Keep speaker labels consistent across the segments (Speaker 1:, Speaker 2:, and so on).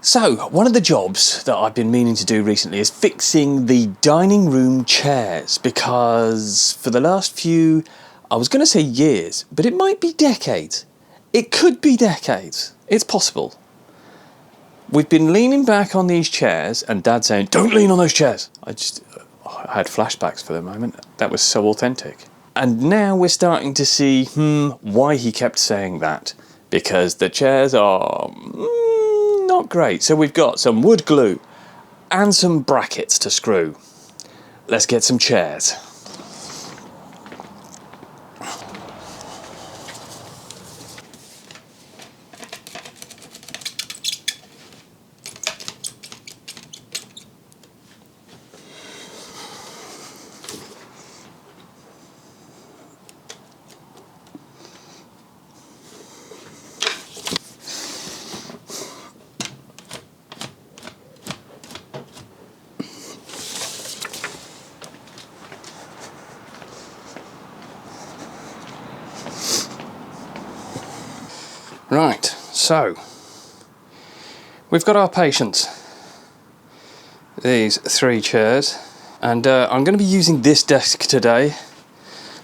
Speaker 1: So, one of the jobs that I've been meaning to do recently is fixing the dining room chairs, because for the last few, I was going to say years, but it might be decades. It could be decades. It's possible. We've been leaning back on these chairs and Dad saying, "Don't lean on those chairs." I had flashbacks for the moment. That was so authentic. And now we're starting to see, why he kept saying that. Because the chairs are not great. So we've got some wood glue and some brackets to screw. Let's get some chairs. Right, so we've got our patients, these 3 chairs, and I'm going to be using this desk today.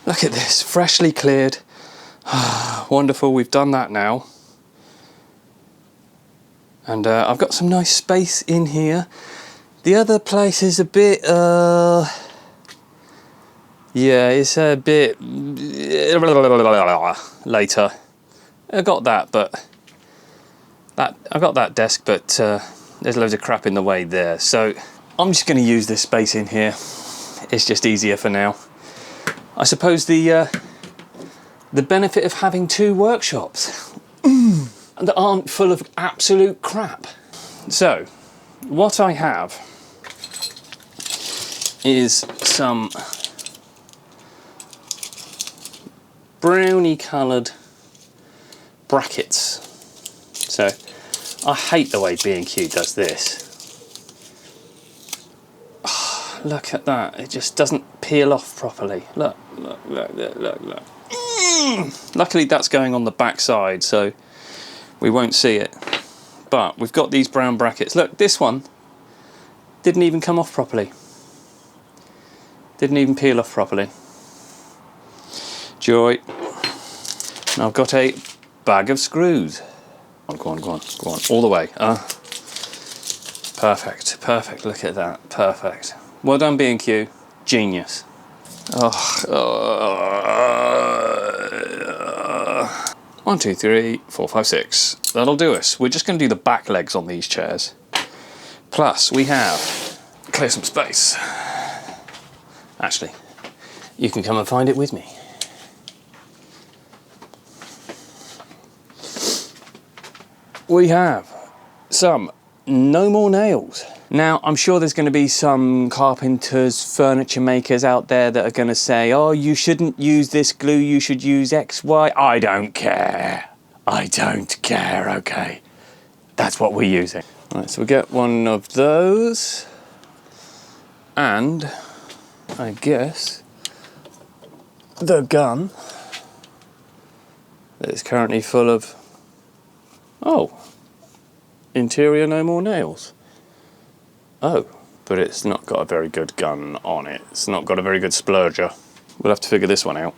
Speaker 1: Look at this, freshly cleared. Wonderful, we've done that now. And I've got some nice space in here. The other place is a bit, yeah, it's a bit later. I got that, but I got that desk, but there's loads of crap in the way there. So I'm just going to use this space in here. It's just easier for now. I suppose the benefit of having 2 workshops that aren't full of absolute crap. So what I have is some brownie coloured brackets. So I hate the way B&Q does this. Oh, look at that, it just doesn't peel off properly. Look. Luckily that's going on the back side, so we won't see it. But we've got these brown brackets. Look, this one didn't even come off properly. Didn't even peel off properly. Joy. And I've got a bag of screws. Go on, all the way. Perfect, look at that, perfect. Well done B&Q, genius. 1, 2, 3, 4, 5, 6. That'll do us. We're just going to do the back legs on these chairs. Plus we have, clear some space. Actually, you can come and find it with me. We have some no more nails. Now, I'm sure there's going to be some carpenters, furniture makers out there that are going to say, "Oh, you shouldn't use this glue, you should use X, Y." I don't care. I don't care, okay? That's what we're using. Right, so we get one of those. And I guess the gun that is currently full of, interior no more nails. Oh, but it's not got a very good gun on it. It's not got a very good splurger. We'll have to figure this one out.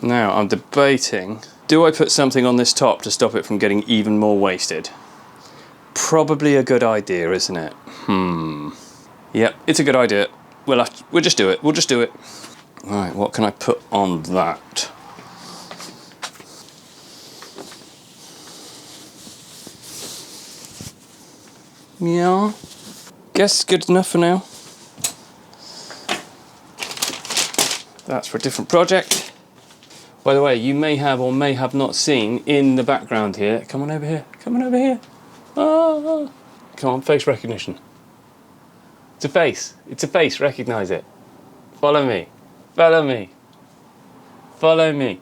Speaker 1: Now, I'm debating, do I put something on this top to stop it from getting even more wasted? Probably a good idea, isn't it? Yep, it's a good idea. We'll just do it. We'll just do it. Right, what can I put on that? Yeah, guess good enough for now. That's for a different project. By the way, you may have or may have not seen in the background here. Come on over here. Come on over here. Ah. Come on, face recognition. It's a face. It's a face. Recognise it. Follow me. Follow me. Follow me.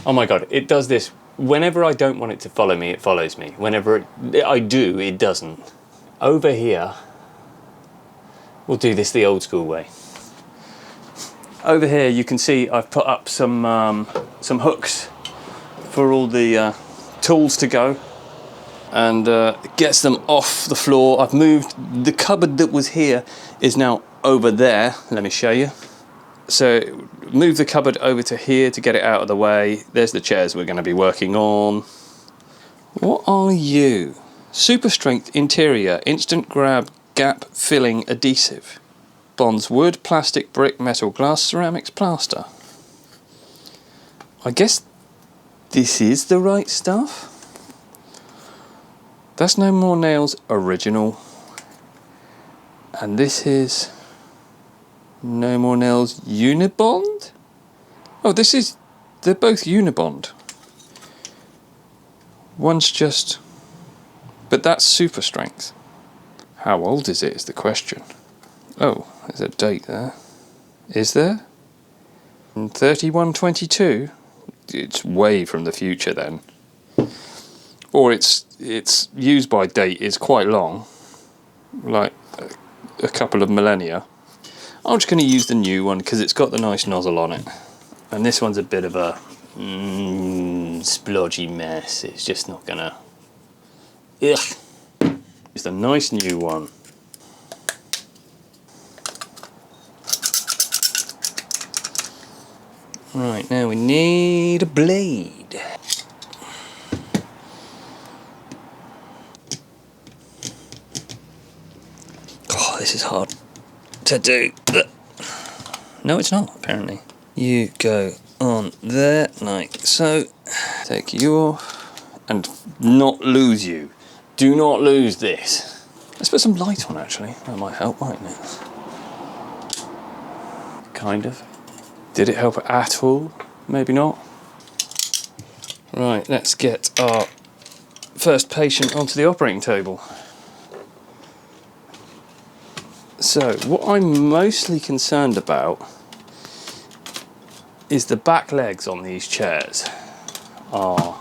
Speaker 1: Oh my God, it does this. Whenever I don't want it to follow me, it follows me. Whenever I do, it doesn't. Over here, we'll do this the old school way. Over here, you can see I've put up some hooks for all the tools to go. and gets them off the floor. I've moved the cupboard that was here is now over there. Let me show you. So move the cupboard over to here to get it out of the way. There's the chairs we're going to be working on. What are you? Super strength interior, instant grab, gap filling adhesive. Bonds wood, plastic, brick, metal, glass, ceramics, plaster. I guess this is the right stuff. That's No More Nails original. And this is No More Nails Unibond? Oh, they're both Unibond. One's just, but that's super strength. How old is it is the question. Oh, there's a date there. Is there? 3122? It's way from the future then. Or its use by date is quite long, like a couple of millennia. I'm just going to use the new one because it's got the nice nozzle on it. And this one's a bit of a splodgy mess. It's just not going to... Ugh. It's the nice new one. Right, now we need a blade. Oh, this is hard to do. No, it's not, apparently. You go on there, like so. Take you off and not lose you. Do not lose this. Let's put some light on, actually. That might help, mightn't it? Kind of. Did it help at all? Maybe not. Right, let's get our first patient onto the operating table. So, what I'm mostly concerned about is the back legs on these chairs are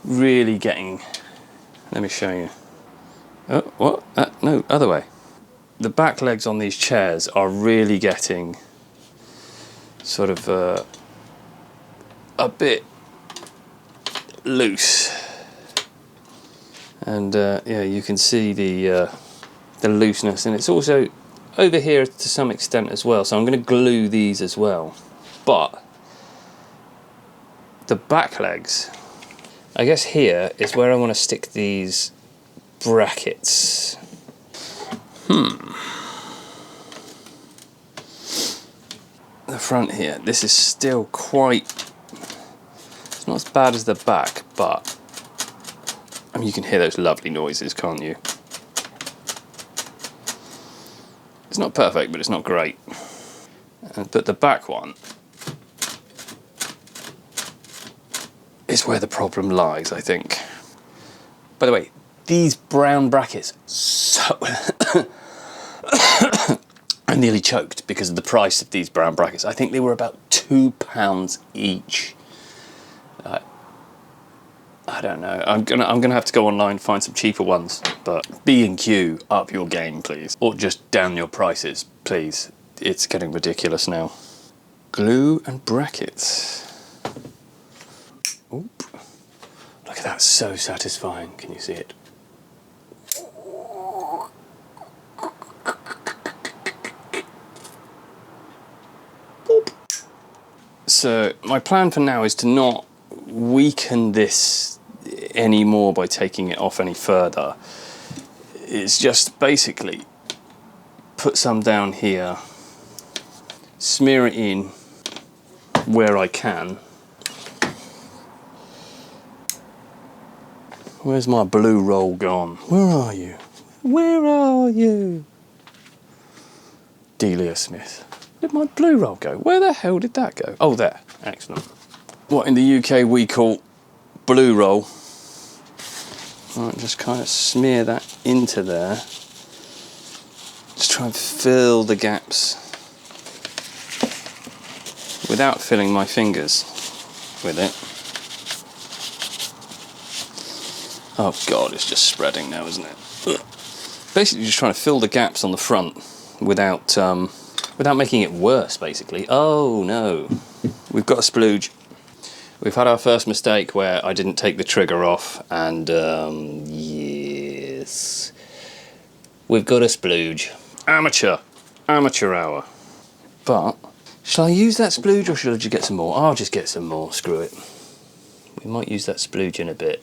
Speaker 1: really getting... Let me show you. Oh, what? No, other way. The back legs on these chairs are really getting sort of a bit loose, and yeah, you can see the looseness, and it's also over here to some extent as well. So I'm going to glue these as well, but the back legs, I guess here is where I want to stick these brackets. The front here, this is still quite, it's not as bad as the back, but I mean, you can hear those lovely noises, can't you? It's not perfect, but it's not great. But the back one is where the problem lies, I think. By the way, these brown brackets, so I nearly choked because of the price of these brown brackets. I think they were about £2 each. I don't know. I'm gonna have to go online and find some cheaper ones. But B&Q, up your game, please, or just down your prices, please. It's getting ridiculous now. Glue and brackets. Oop! Look at that, so satisfying. Can you see it? So my plan for now is to not weaken this anymore by taking it off any further. It's just basically put some down here, smear it in where I can. Where's my blue roll gone? Where are you? Where are you? Delia Smith. Where did my blue roll go? Where the hell did that go? Oh, there. Excellent. What in the UK we call blue roll. Right, just kind of smear that into there. Just try and fill the gaps without filling my fingers with it. Oh God, it's just spreading now, isn't it? Ugh. Basically just trying to fill the gaps on the front without making it worse, basically. Oh no, we've got a splooge. We've had our first mistake where I didn't take the trigger off, and yes, we've got a splooge. Amateur hour. But shall I use that splooge or should I just get some more? I'll just get some more, screw it. We might use that splooge in a bit.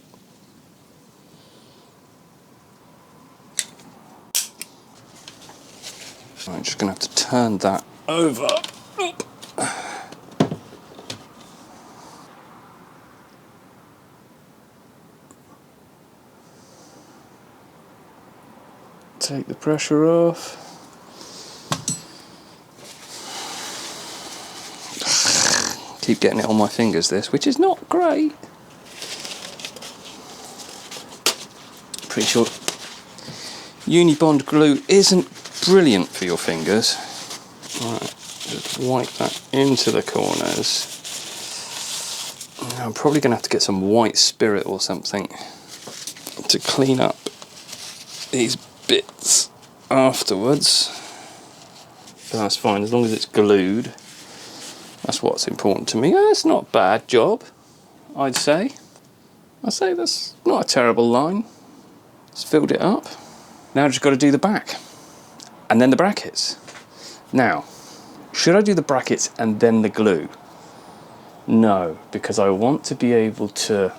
Speaker 1: I'm just going to have to turn that over. Take the pressure off. Keep getting it on my fingers, this, which is not great. Pretty sure Unibond glue isn't brilliant for your fingers. Right, just wipe that into the corners. Now, I'm probably going to have to get some white spirit or something to clean up these bits afterwards. But that's fine, as long as it's glued. That's what's important to me. It's not a bad job, I'd say. I'd say that's not a terrible line. Just filled it up. Now I've just got to do the back. And then the brackets. Now, should I do the brackets and then the glue? No, because I want to be able to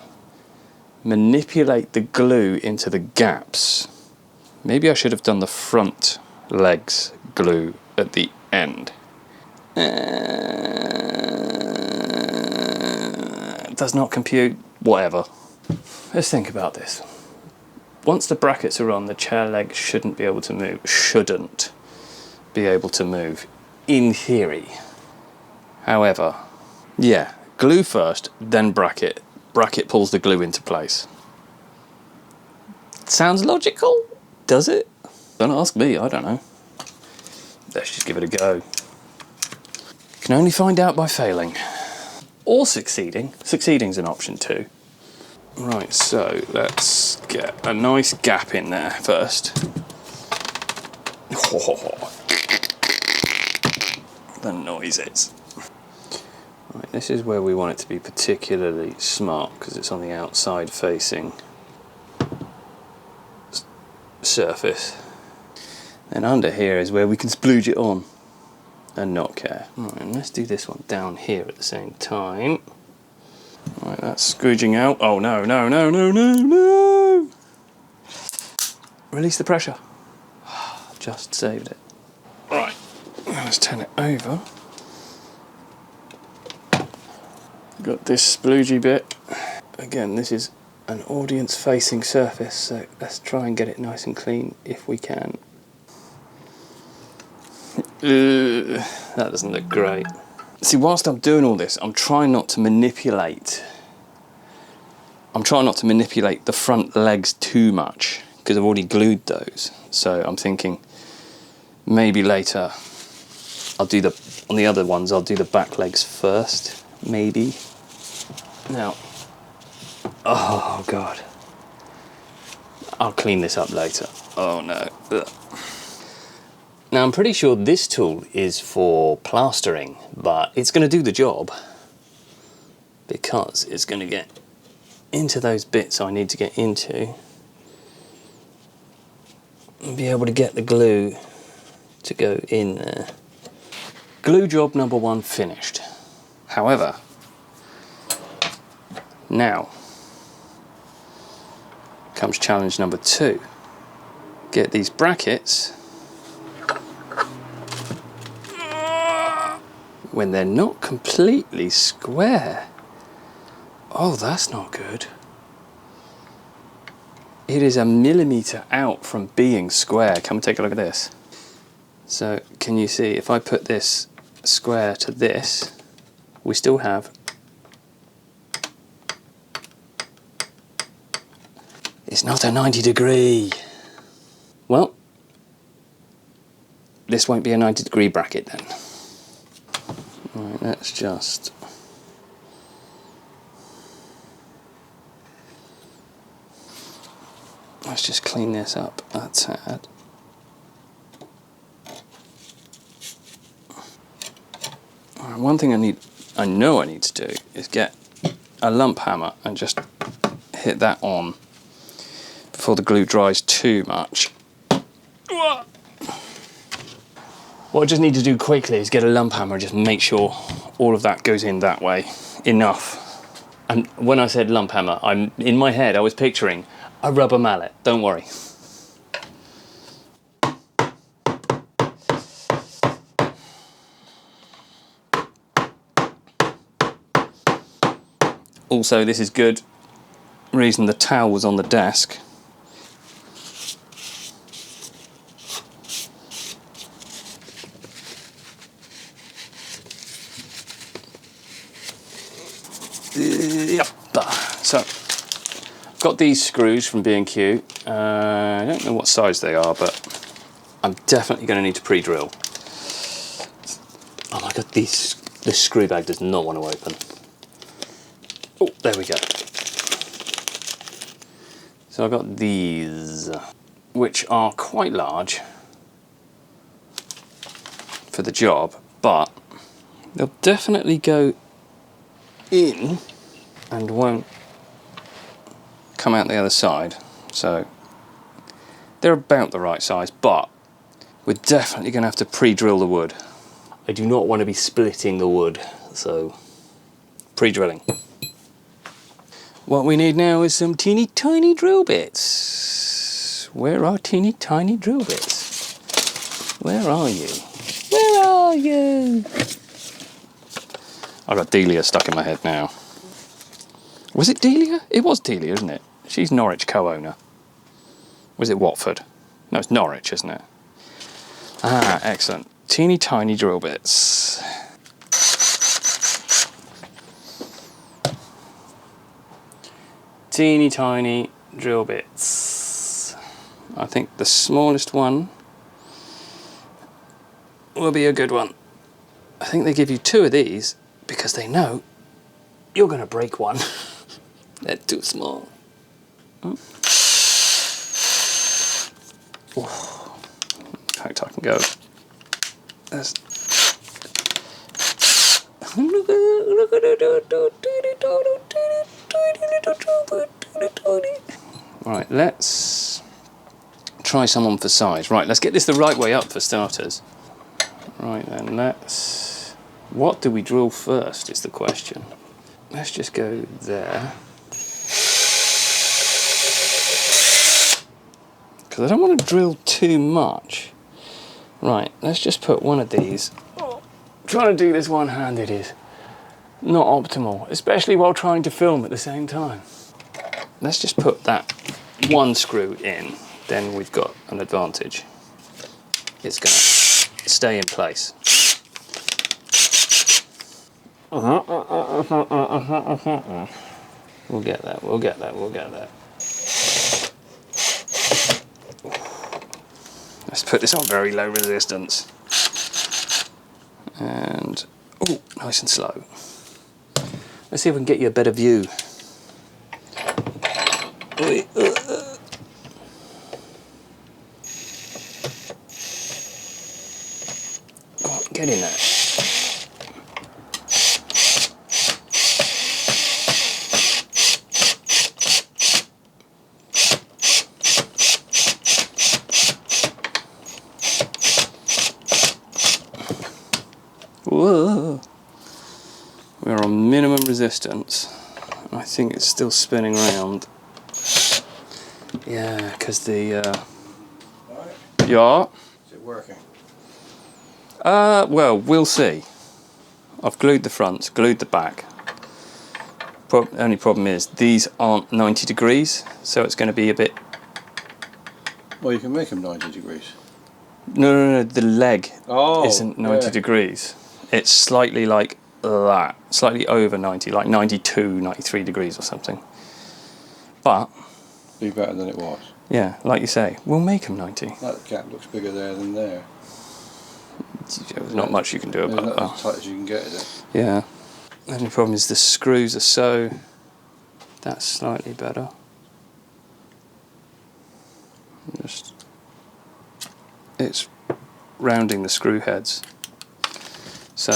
Speaker 1: manipulate the glue into the gaps. Maybe I should have done the front legs glue at the end. Does not compute. Whatever. Let's think about this. Once the brackets are on, the chair legs shouldn't be able to move. Shouldn't be able to move, in theory. However, yeah, glue first, then bracket. Bracket pulls the glue into place. Sounds logical? Does it? Don't ask me, I don't know. Let's just give it a go. Can only find out by failing. Or succeeding. Succeeding's an option too. Right, so let's get a nice gap in there first. The noises. Right, this is where we want it to be particularly smart because it's on the outside facing surface. And under here is where we can splooge it on and not care. Right, and let's do this one down here at the same time. Right, that's squeeging out. Oh no, no, no, no, no, no! Release the pressure. Just saved it. Right, let's turn it over. Got this sploogey bit. Again, this is an audience facing surface, so let's try and get it nice and clean if we can. That doesn't look great. See, whilst I'm doing all this, I'm trying not to manipulate the front legs too much because I've already glued those. So I'm thinking maybe later on the other ones I'll do the back legs first, maybe. Now, oh God, I'll clean this up later. Oh no. Ugh. Now I'm pretty sure this tool is for plastering, but it's going to do the job because it's going to get into those bits I need to get into and be able to get the glue to go in there. Glue job number 1 finished. However, now comes challenge number 2. Get these brackets when they're not completely square. Oh, that's not good. It is a millimetre out from being square. Come take a look at this. So, can you see, if I put this square to this, we still have it's not a 90-degree. Well, this won't be a 90-degree bracket then. Right, let's just clean this up a tad. Right, one thing I know I need to do is get a lump hammer and just hit that on before the glue dries too much. What I just need to do quickly is get a lump hammer and just make sure all of that goes in that way, enough. And when I said lump hammer, in my head I was picturing a rubber mallet, don't worry. Also, this is good reason the towel was on the desk. Yep. So, I've got these screws from B&Q. I don't know what size they are, but I'm definitely going to need to pre-drill. Oh my god, this screw bag does not want to open. Oh, there we go. So I've got these, which are quite large for the job, but they'll definitely go in and won't come out the other side. So they're about the right size, but we're definitely going to have to pre-drill the wood. I do not want to be splitting the wood, so pre-drilling. What we need now is some teeny tiny drill bits. Where are teeny tiny drill bits? Where are you? Where are you? I've got Delia stuck in my head now. Was it Delia? It was Delia, isn't it? She's Norwich co-owner. Was it Watford? No, it's Norwich, isn't it? Ah, excellent. Teeny tiny drill bits. Teeny tiny drill bits. I think the smallest one will be a good one. I think they give you 2 of these because they know you're going to break one. They're too small. Oh. In fact, I can go. There's... Right, let's try someone for size. Right, let's get this the right way up for starters. Right then, what do we drill first is the question. Let's just go there. Because I don't want to drill too much. Right, let's just put one of these. Trying to do this one-handed is not optimal, especially while trying to film at the same time. Let's just put that one screw in, then we've got an advantage. It's going to stay in place. We'll get that, we'll get that, we'll get that. Let's put this on very low resistance. And, oh, nice and slow. Let's see if we can get you a better view. Oh, get in there. Whoa. We're on minimum resistance. I think it's still spinning around. Yeah, because the...
Speaker 2: Right.
Speaker 1: Yeah?
Speaker 2: Is it working?
Speaker 1: Well, we'll see. I've glued the front, glued the back. Only problem is, these aren't 90 degrees, so it's going to be a bit...
Speaker 2: Well, you can make them 90 degrees.
Speaker 1: No, the leg isn't 90
Speaker 2: yeah.
Speaker 1: degrees. It's slightly like that, slightly over 90, like 92, 93 degrees or something. But...
Speaker 2: Be better than it was.
Speaker 1: Yeah, like you say, we'll make them 90.
Speaker 2: That gap looks bigger there than there.
Speaker 1: There's not much you can do about
Speaker 2: that.
Speaker 1: that.
Speaker 2: As tight as you can get it.
Speaker 1: Yeah. The only problem is the screws are so... That's slightly better. Just... It's rounding the screw heads. So...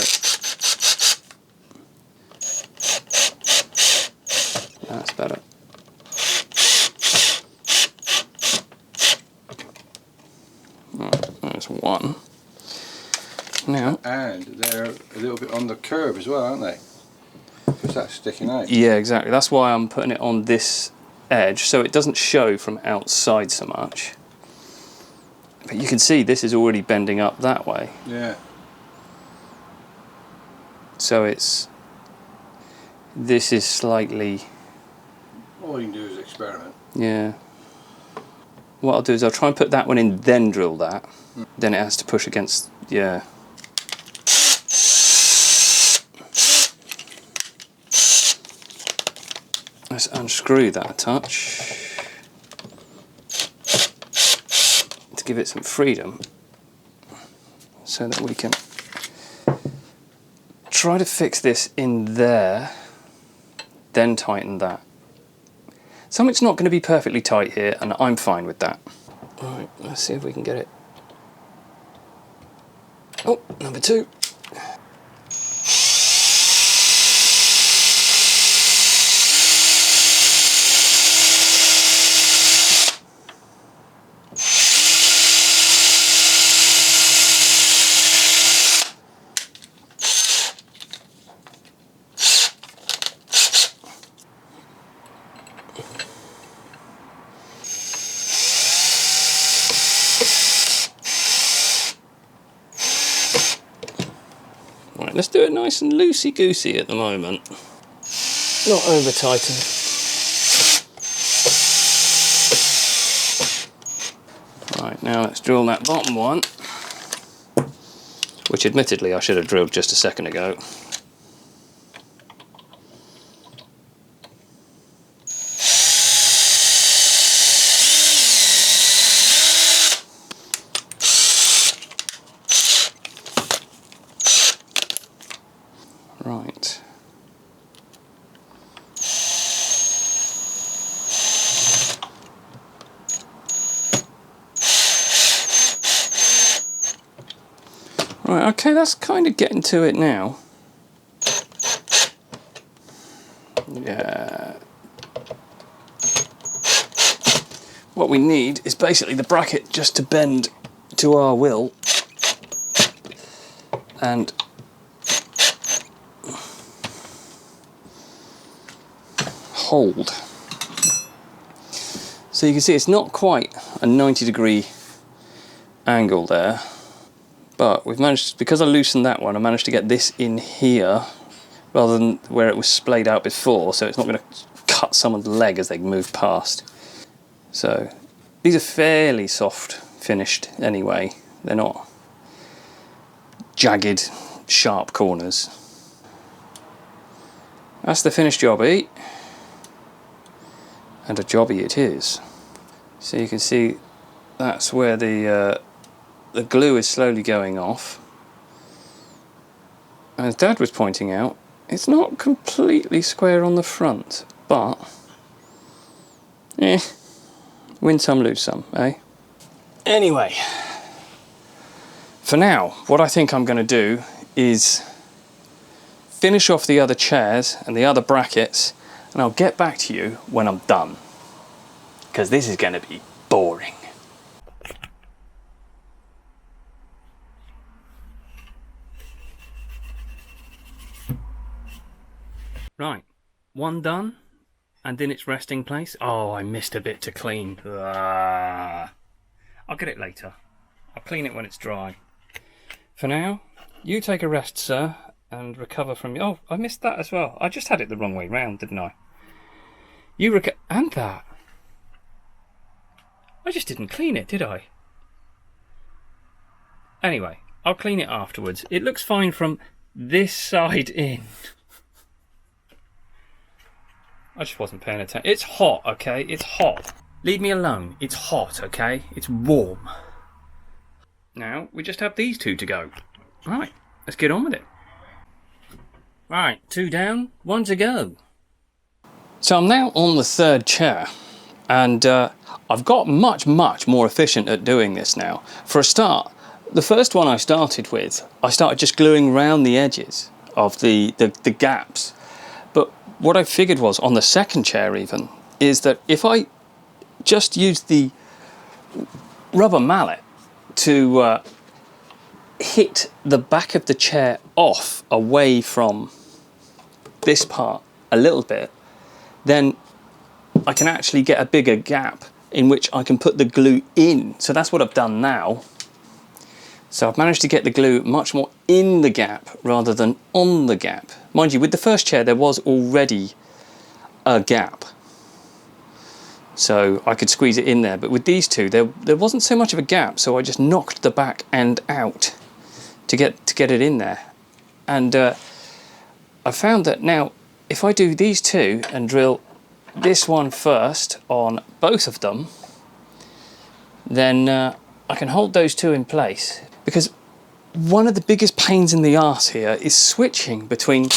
Speaker 1: one. Now,
Speaker 2: and they're a little bit on the curve as well, aren't they? Because that's sticking out.
Speaker 1: yeah, exactly. That's why I'm putting it on this edge, so it doesn't show from outside so much. But you can see this is already bending up that way.
Speaker 2: Yeah.
Speaker 1: So this is slightly...
Speaker 2: All you can do is experiment.
Speaker 1: Yeah. What I'll do is I'll try and put that one in, then drill that. Then it has to push against, yeah. Let's unscrew that a touch to give it some freedom so that we can try to fix this in there, then tighten that. Something's not going to be perfectly tight here, and I'm fine with that. Alright, let's see if we can get it. Oh, number 2. Right, let's do it nice and loosey-goosey at the moment. Not over-tighten. Right, now let's drill that bottom one, which admittedly I should have drilled just a second ago. Right. Right, okay, that's kind of getting to it now. Yeah. What we need is basically the bracket just to bend to our will. And hold. So you can see it's not quite a 90-degree angle there, but we've managed, because I loosened that one, I managed to get this in here rather than where it was splayed out before, so it's not going to cut someone's leg as they move past. So these are fairly soft finished anyway, they're not jagged, sharp corners. That's the finished jobby. And a jobby it is. So you can see that's where the glue is slowly going off. As Dad was pointing out, it's not completely square on the front, but win some, lose some, eh? Anyway, for now, what I think I'm going to do is finish off the other chairs and the other brackets, and I'll get back to you when I'm done, because this is going to be boring. Right, one done and in its resting place. Oh, I missed a bit to clean. I'll get it later. I'll clean it when it's dry. For now, you take a rest, sir, and recover from your... Oh, I missed that as well. I just had it the wrong way round, didn't I? You and that. I just didn't clean it, did I? Anyway, I'll clean it afterwards. It looks fine from this side in. I just wasn't paying attention. It's hot, okay? It's hot. Leave me alone. It's hot, okay? It's warm. Now, we just have these two to go. Right, let's get on with it. Right, 2 down, 1 to go. So I'm now on the 3rd chair, and I've got much more efficient at doing this now. For a start, the first one I started with, I started just gluing around the edges of the gaps. But what I figured was, on the 2nd chair even, is that if I just use the rubber mallet to hit the back of the chair off away from this part a little bit, then I can actually get a bigger gap in which I can put the glue in. So that's what I've done now. So I've managed to get the glue much more in the gap rather than on the gap. Mind you, with the first chair there was already a gap, so I could squeeze it in there, but with these two there wasn't so much of a gap, so I just knocked the back end out to get it in there. And I found that now if I do these two and drill this one first on both of them, then I can hold those two in place, because one of the biggest pains in the arse here is switching between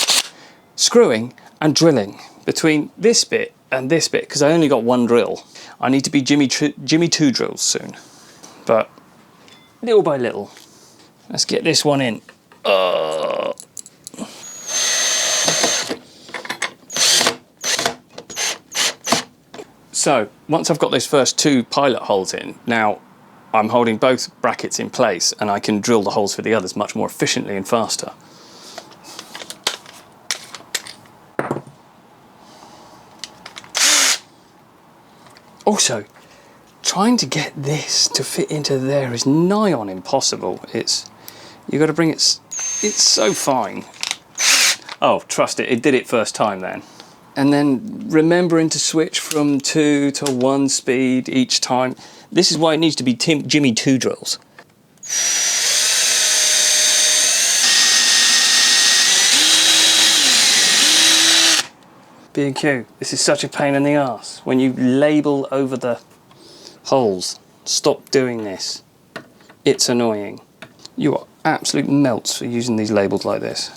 Speaker 1: screwing and drilling, between this bit and this bit, because I only got one drill. I need to be Jimmy two drills soon, but little by little. Let's get this one in. So once I've got those first two pilot holes in, now I'm holding both brackets in place and I can drill the holes for the others much more efficiently and faster. Also, trying to get this to fit into there is nigh on impossible. You've got to bring it's so fine. Oh, trust it, it did it first time then. And then remembering to switch from 2 to 1 speed each time. This is why it needs to be Jimmy 2 drills. B&Q, this is such a pain in the arse. When you label over the holes, stop doing this. It's annoying. You are absolute melts for using these labels like this.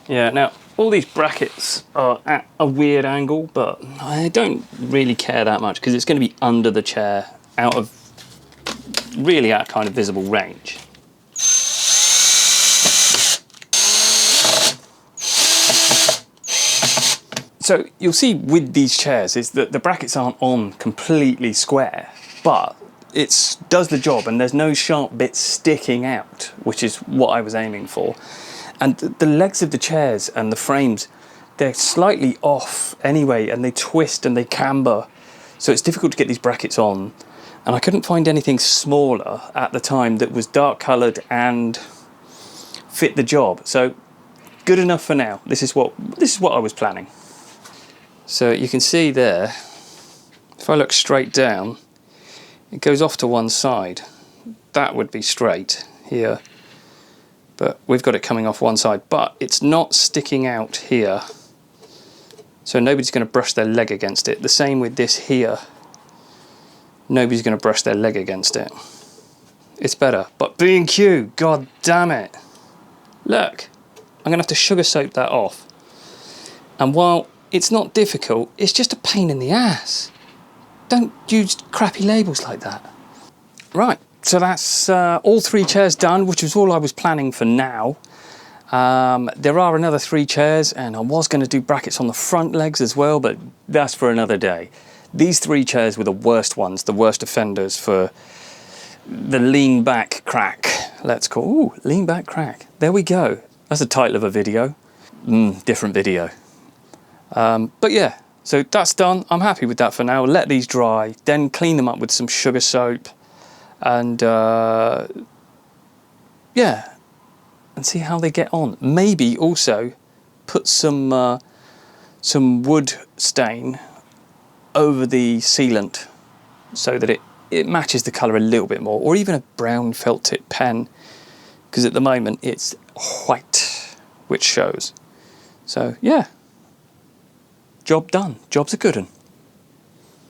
Speaker 1: Yeah, now all these brackets are at a weird angle, but I don't really care that much because it's going to be under the chair, really out of kind of visible range. So you'll see with these chairs is that the brackets aren't on completely square, but it does the job and there's no sharp bits sticking out, which is what I was aiming for. And the legs of the chairs and the frames, they're slightly off anyway, and they twist and they camber. So it's difficult to get these brackets on. And I couldn't find anything smaller at the time that was dark coloured and fit the job. So good enough for now. This is what I was planning. So you can see there, if I look straight down, it goes off to one side. That would be straight here. But we've got it coming off one side, but it's not sticking out here. So nobody's going to brush their leg against it. The same with this here. Nobody's going to brush their leg against it. It's better. But B&Q, god damn it. Look, I'm going to have to sugar soap that off. And while it's not difficult, it's just a pain in the ass. Don't use crappy labels like that. Right. So that's all 3 chairs done, which was all I was planning for now. There are another 3 chairs, and I was going to do brackets on the front legs as well, but that's for another day. These 3 chairs were the worst ones, the worst offenders for the lean back crack. Let's call, ooh, lean back crack. There we go. That's the title of a video. Different video. But yeah, so that's done. I'm happy with that for now. Let these dry, then clean them up with some sugar soap. And yeah, and see how they get on. Maybe also put some wood stain over the sealant so that it matches the colour a little bit more, or even a brown felt tip pen, because at the moment it's white, which shows. So yeah, job done. Job's a good one.